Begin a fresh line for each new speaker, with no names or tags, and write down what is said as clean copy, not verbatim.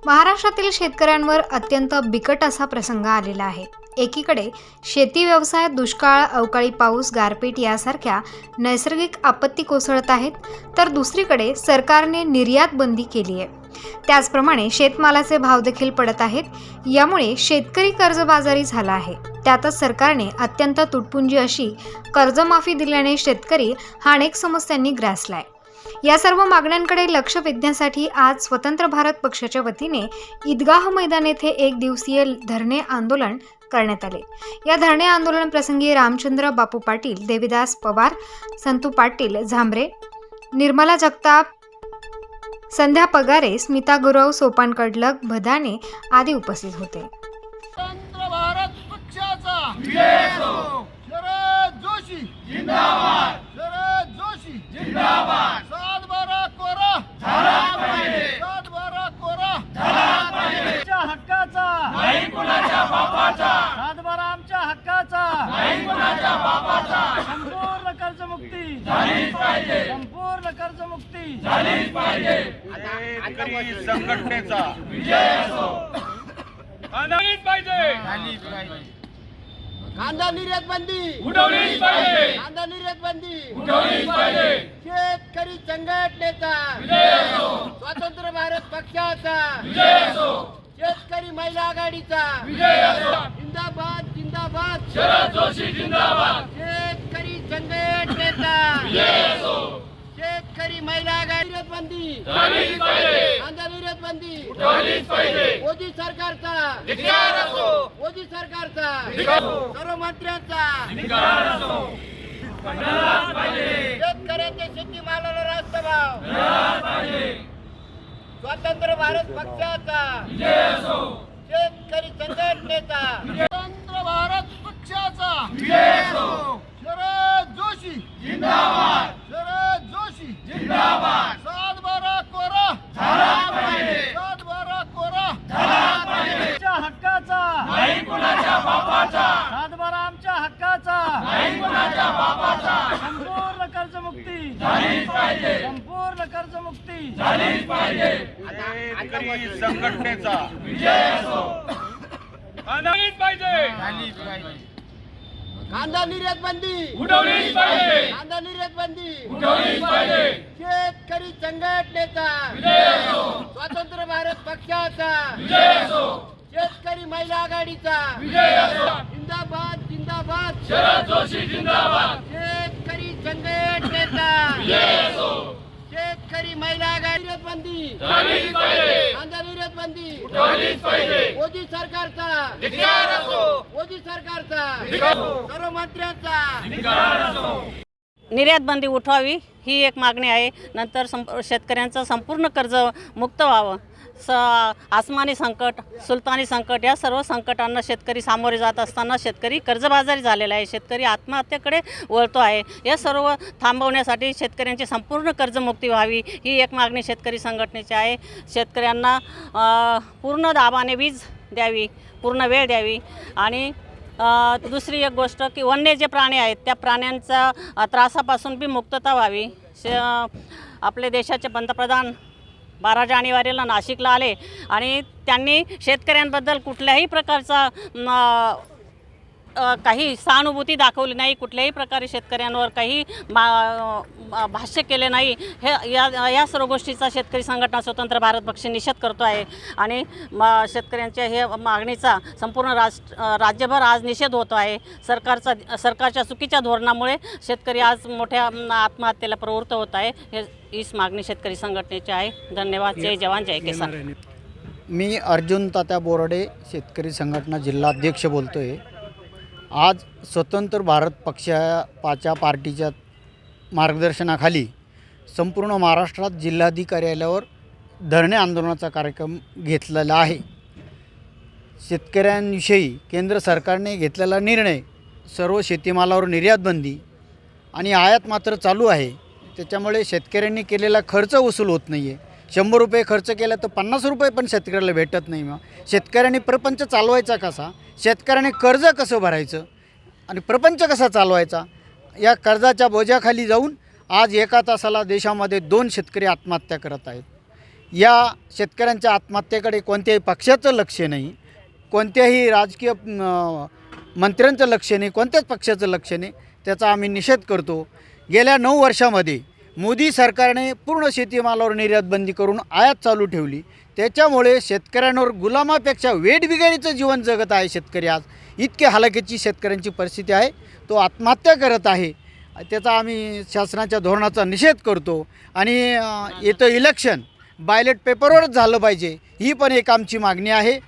महाराष्ट्रातील शेतकऱ्यांवर अत्यंत बिकट असा प्रसंग आलेला आहे। एकीकडे शेती व्यवसायात दुष्काळ, अवकाळी पाऊस, गारपीट यासारख्या नैसर्गिक आपत्ती कोसळत आहेत, तर दुसरीकडे सरकारने निर्यात बंदी केली आहे। त्याचप्रमाणे शेतमालाचे भाव देखील पडत आहेत। यामुळे शेतकरी कर्जबाजारी झाला आहे। त्यातच सरकारने अत्यंत तुटपुंजी अशी कर्जमाफी दिल्याने शेतकरी हा अनेक समस्यांनी ग्रासलाय। या सर्व मागण्यांकडे लक्ष वेधण्यासाठी आज स्वतंत्र भारत पक्षाच्या वतीने ईदगाह मैदान येथे एक दिवसीय धरणे आंदोलन करण्यात आले। या धरणे आंदोलन प्रसंगी रामचंद्र बापू पाटील, देविदास पवार, संतू पाटील झांबरे, निर्मला जगताप, संध्या पगारे, स्मिता गुरव, सोपान कडलक, भदाने आदी उपस्थित होते।
स्वतंत्र भारत पक्षाचा विजय असो। शरद जोशी जिंदाबाद, शरद जोशी जिंदाबाद। 7-12 कोरा झाला पाहिजे, 7-12 कोरा झाला पाहिजे। आमच्या हक्काचा नाही कुणाच्या बापाचा, 7-12 आमच्या हक्काचा नाही कुणाच्या बापाचा। संपूर्ण कर्जमुक्ती झालीच पाहिजे, संपूर्ण कर्जमुक्ती झालीच पाहिजे।
शेतकरी संघटनेचा
विजय असो।
झालीच पाहिजे,
कांदा निर्यात बंदी
उठवलीच पाहिजे,
कांदा निर्यात बंदी
उठवलीच पाहिजे।
शेतकरी संघटनेचा
विजय असो,
स्वतंत्र भारत पक्षाचा
विजय असो,
शेतकरी महिला आघाडीचा
विजय असो।
जिंदाबाद जिंदाबाद,
शरद जोशी जिंदाबाद,
शेतकरी संघटनेचा
विजय असो।
शेतकरी महिला आघाडी निर्यात बंदी
झालीच पाहिजे,
कांदा निर्यात बंदी
उठवलीच पाहिजे।
मोदी सरकारचा
धिक्कार असो,
मोदी सरकारचा
धिक्कार असो,
सर्व मंत्र्यांचा
धिक्कार असो। मिळालाच पाहिजे,
शेतकऱ्यांच्या शेतीमालाला रास्त भाव
मिळालाच पाहिजे।
स्वतंत्र भारत पक्षाचा
विजय असो,
शेतकरी संघटनेचा स्वतंत्र भारत पक्षाचा
विजय असो।
शरद जोशी
जिंदाबाद,
शरद जोशी
जिंदाबाद।
7-12 कोरा
झाला पाहिजे,
7-12 कोरा
झाला पाहिजे।
आमच्या हक्काचा
नाही कुणाच्या बापाचा,
7-12 आमच्या हक्काचा
नाही कुणाच्या बापाचा।
संपूर्ण कर्जमुक्ती
झालीच पाहिजे,
संपूर्ण कर्जमुक्ती
झालीच पाहिजे। शेतकरी संघटनेचा विजय असो। झालीच पाहिजे,
कांदा निर्यात बंदी
उठवलीच पाहिजे,
कांदा निर्यात बंदी
उठवलीच पाहिजे।
शेतकरी संघटनेचा
विजय असो,
स्वतंत्र भारत पक्षाचा
विजय असो,
शेतकरी महिला आघाडीचा
विजय असो।
जिंदाबाद जिंदाबाद,
शरद जोशी जिंदाबाद,
शेतकरी संघटनेचा
विजय असो।
शेतकरी महिला आघाडी निर्यात बंदी
झालीच पाहिजे,
कांदा निर्यात बंदी
उठवलीच पाहिजे।
मोदी सरकारचा
धिक्कार असो,
मोदी सरकारचा
धिक्कार असो,
सर्व मंत्र्यांचा
धिक्कार असो।
निर्यात बंदी उठवावी ही एक मागणी आहे। नंतर शेतकऱ्यांचं संपूर्ण कर्ज मुक्त व्हावं। आसमानी संकट, सुलतानी संकट या सर्व संकटांना शेतकरी सामोरे जात असताना शेतकरी कर्जबाजारी झालेला आहे, शेतकरी आत्महत्येकडे वळतो आहे। या सर्व थांबवण्यासाठी शेतकऱ्यांची संपूर्ण कर्जमुक्ती व्हावी ही एक मागणी शेतकरी संघटनेची आहे। शेतकऱ्यांना पूर्ण दाबाने वीज द्यावी, पूर्ण वेळ द्यावी। आणि दुसरी एक गोष्ट की वन्य जे प्राणी आहेत त्या प्राण्यांचा त्रासापासून बी मुक्तता व्हावी। आपले देशाचे पंतप्रधान 12 जानेवारीला नाशिकला आले आणि त्यांनी शेतकऱ्यांबद्दल कुठल्याही प्रकारचा काही सहानुभूती दाखवली नाही, कुठल्याही प्रकारे शेतकऱ्यांवर काही भाष्य केले नाही। या सर्व गोष्टीचा शेतकरी संघटना स्वतंत्र भारत पक्ष निषेध करतो आहे आणि शेतकऱ्यांच्या हे मागणीचा संपूर्ण राज्यभर आज निषेध होतो आहे। सरकारच्या चुकीच्या धोरणामुळे शेतकरी आज मोठ्या आत्महत्येला प्रवृत्त होत आहे। हीच मागणी शेतकरी संघटनेची आहे। धन्यवाद। जय जवान जय किसान।
मी अर्जुन तात्या बोराडे, शेतकरी संघटना जिल्हाध्यक्ष बोलतो आहे। आज स्वतंत्र भारत पक्षाच्या पार्टीच्या मार्गदर्शनाखाली संपूर्ण महाराष्ट्रात जिल्हाधिकार्यालयावर धरणे आंदोलनाचा कार्यक्रम घेतलेला आहे। शेतकऱ्यांविषयी केंद्र सरकारने घेतलेला निर्णय, सर्व शेतीमालावर निर्यात बंदी आणि आयात मात्र चालू आहे। त्याच्यामुळे शेतकऱ्यांनी केलेला खर्च वसूल होत नाही आहे। 100 रुपये खर्च केला तर 50 रुपये पण शेतकऱ्याला भेटत नाही। मग शेतकऱ्यांनी प्रपंच चालवायचा कसा, शेतकऱ्याने कर्ज कसं भरायचं आणि प्रपंच कसा चालवायचा, या कर्जाच्या बोजाखाली जाऊन आज एका तासाला देशामध्ये 2 शेतकरी आत्महत्या करत आहेत। या शेतकऱ्यांच्या आत्महत्येकडे कोणत्याही पक्षाचं लक्ष नाही, कोणत्याही राजकीय मंत्र्यांचं लक्ष नाही, कोणत्याच पक्षाचं लक्ष नाही. त्याचा आम्ही निषेध करतो. गेल्या 9 वर्षामध्ये मोदी सरकारने पूर्ण शेतीमालावर निर्यात बंदी करून आयात चालू ठेवली. त्याच्यामुळे शेतकऱ्यांवर गुलामापेक्षा वेठबिगारीचं जीवन जगत आहे शेतकरी. आज इतके हलाखीची शेतकऱ्यांची परिस्थिती आहे. तो आत्महत्या करत आहे. त्याचा आम्ही शासनाच्या धोरणाचा निषेध करतो. आणि येतं इलेक्शन बायलेट पेपरवरच झालं पाहिजे, ही पण एक आमची मागणी आहे.